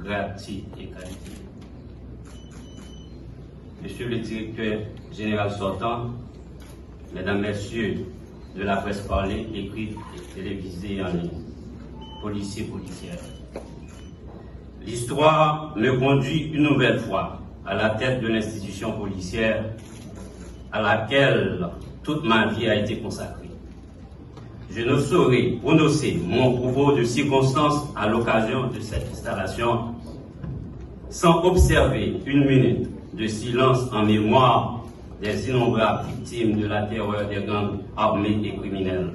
gratuit et qualité. Monsieur le directeur général sortant, Mesdames, Messieurs de la presse parlée, écrite, télévisée et en ligne, policiers, policières, l'histoire me conduit une nouvelle fois à la tête de l'institution policière à laquelle toute ma vie a été consacrée. Je ne saurais prononcer mon propos de circonstance à l'occasion de cette installation sans observer une minute de silence en mémoire des innombrables victimes de la terreur des gangs armés et criminels,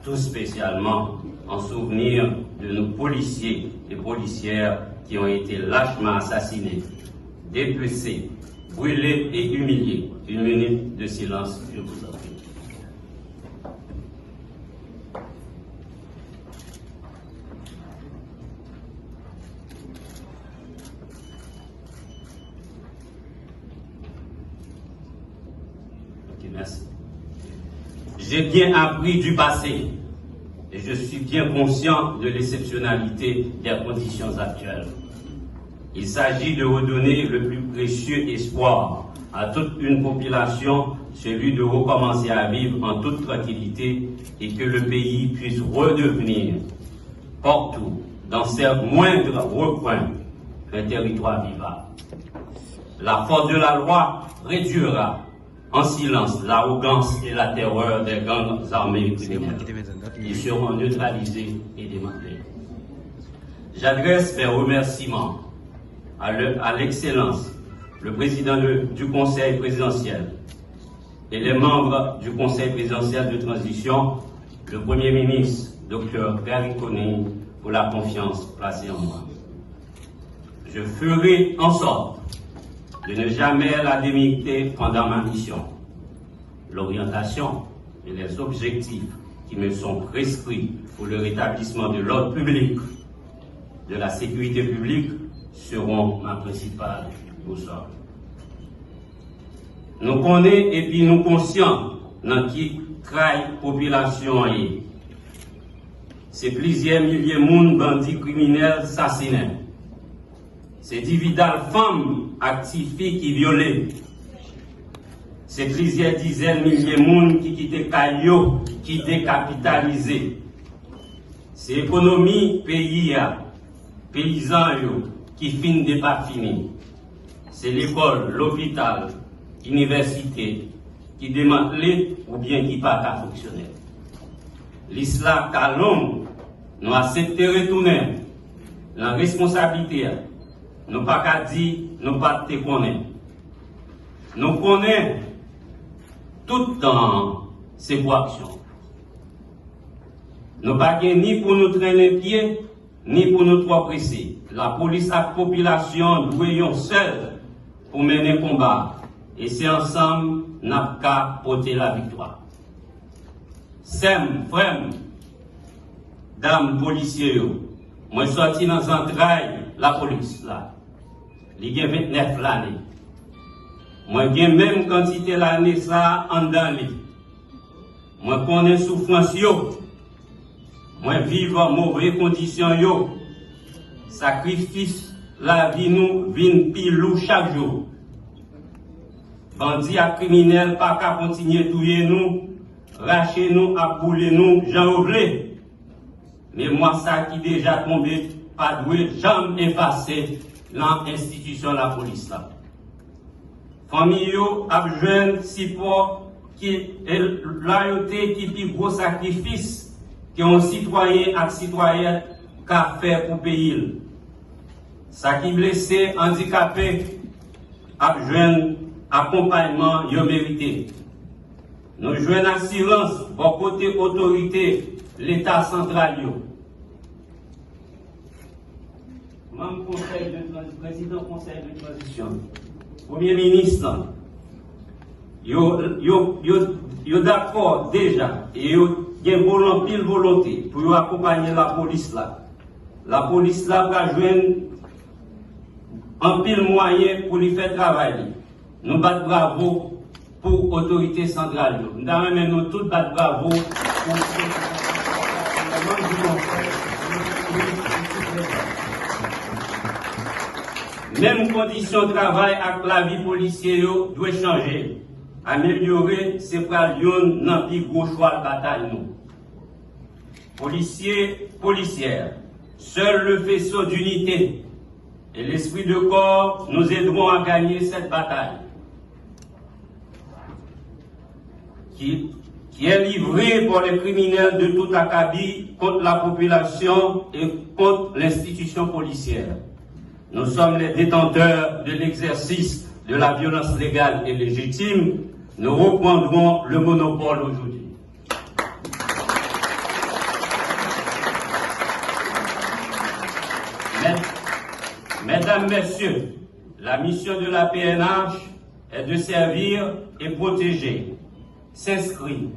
tout spécialement en souvenir de nos policiers et policières qui ont été lâchement assassinés, dépecés, brûlés et humiliés. Une minute de silence, je vous en prie. Merci. J'ai bien appris du passé et je suis bien conscient de l'exceptionnalité des conditions actuelles. Il s'agit de redonner le plus précieux espoir à toute une population, celui de recommencer à vivre en toute tranquillité et que le pays puisse redevenir partout, dans ses moindres recoins, un territoire vivable. La force de la loi réduira en silence l'arrogance et la terreur des gangs armés criminels. Ils seront neutralisés et démantelés. J'adresse mes remerciements à l'excellence, le président du Conseil présidentiel et les membres du Conseil présidentiel de transition, le Premier ministre, Dr Gary Coney, pour la confiance placée en moi. Je ferai en sorte de ne jamais la démériter pendant ma mission. L'orientation et les objectifs qui me sont prescrits pour le rétablissement de l'ordre public, de la sécurité publique, seront ma principale boussole. Nous connaissons et puis nous conscients dans qui trahi population est. C'est plusieurs milliers de monde bandits criminels assassinés. C'est dividal femmes actifiées qui violaient. C'est plusieurs dizaines de milliers de monde qui quittent Caillot, qui décapitalisé. C'est l'économie pays, paysans qui finit de pas fini. C'est l'école, l'hôpital, l'université qui démantelé ou bien qui pas qu'à fonctionner. L'islam Kalom nous accepté retourner la responsabilité. Nous pas qu'à dire, nous pas te connaître. Nous connaissons tout dans ces actions. Nous pas ni pour nous traîner pieds, ni pour nous trop presser. La police et la population doivent seuls pour mener le combat. Et c'est ensemble n'a qu'à porter la victoire. Sem, frère, dames policiers, moi je suis sorti dans l'entraille la police là. Il y a 29 l'année. Moi j'ai même quantité l'année ça en dans lui. Moi connais souffrance yo. Moi vivre en mauvaises conditions yo. Sacrifice la vie nous vient pilou chaque jour. Bandits à criminels pas qu'à continuer tuer nous, racher nous, à bouler nous, j'en oublié. Mais moi ça qui déjà tombé, pas doué, jamais effacé dans l'institution de la police là. Famille a besoin de support qui est loyauté qui est gros sacrifice que un citoyen et citoyenne qu'a fait pour payer. Ça qui blessé, handicapé, a besoin accompagnement yo mérité. Nous jouons en silence, bon côté autorité, l'État central yo. Même président conseil de transition, Premier ministre, yo d'accord déjà, et yo gen pile volonté pour accompagner la police là. La police là va joindre un pile moyen pour lui faire travailler. Nous battons bravo pour l'autorité centrale. Nous avons tous battre bravo pour Même conditions de travail avec la vie policière doit changer. Améliorer, c'est pour Lyon dans plus gros choix de bataille. Policiers, policières, seul le faisceau d'unité et l'esprit de corps nous aideront à gagner cette bataille qui est livrée par les criminels de tout acabit contre la population et contre l'institution policière. Nous sommes les détenteurs de l'exercice de la violence légale et légitime. Nous reprendrons le monopole aujourd'hui. Mesdames, Messieurs, la mission de la PNH est de servir et protéger, s'inscrit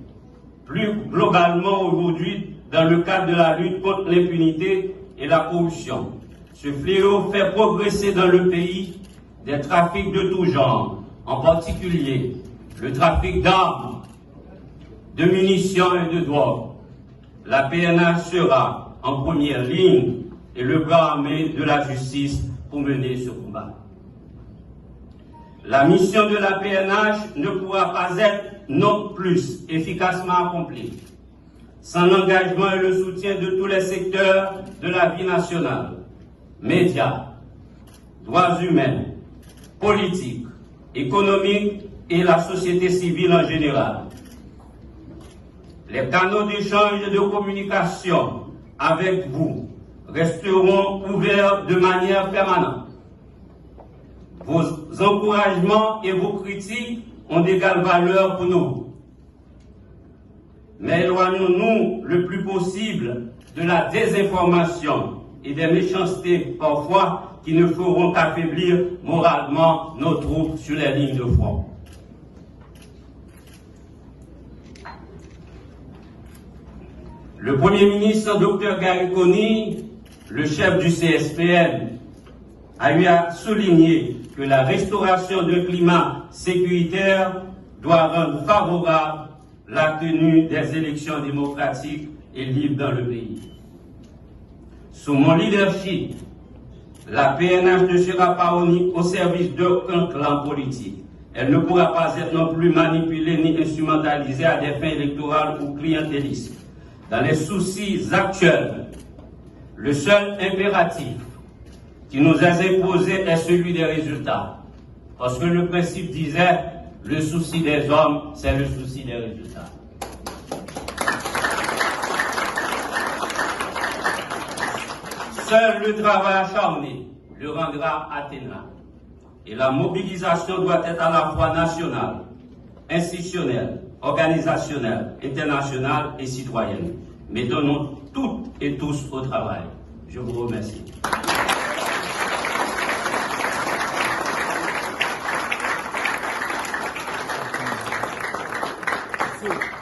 plus globalement aujourd'hui dans le cadre de la lutte contre l'impunité et la corruption. Ce fléau fait progresser dans le pays des trafics de tout genre, en particulier le trafic d'armes, de munitions et de drogue. La PNH sera en première ligne et le bras armé de la justice pour mener ce combat. La mission de la PNH ne pourra pas être non plus efficacement accomplie sans l'engagement et le soutien de tous les secteurs de la vie nationale, médias, droits humains, politiques, économiques et la société civile en général. Les canaux d'échange et de communication avec vous resteront ouverts de manière permanente. Vos encouragements et vos critiques ont d'égale valeur pour nous. Mais éloignons-nous le plus possible de la désinformation et des méchancetés parfois qui ne feront qu'affaiblir moralement nos troupes sur les lignes de front. Le Premier ministre, Dr Gariconi, le chef du CSPN, a eu à souligner que la restauration d'un climat sécuritaire doit rendre favorable la tenue des élections démocratiques et libres dans le pays. Sous mon leadership, la PNH ne sera pas au service d'aucun clan politique. Elle ne pourra pas être non plus manipulée ni instrumentalisée à des fins électorales ou clientélistes. Dans les soucis actuels, le seul impératif qui nous est imposé est celui des résultats. Parce que le principe disait, le souci des hommes, c'est le souci des résultats. Seul le travail acharné le rendra atteignable. Et la mobilisation doit être à la fois nationale, institutionnelle, organisationnelle, internationale et citoyenne. Mettons-nous toutes et tous au travail. Je vous remercie. Merci.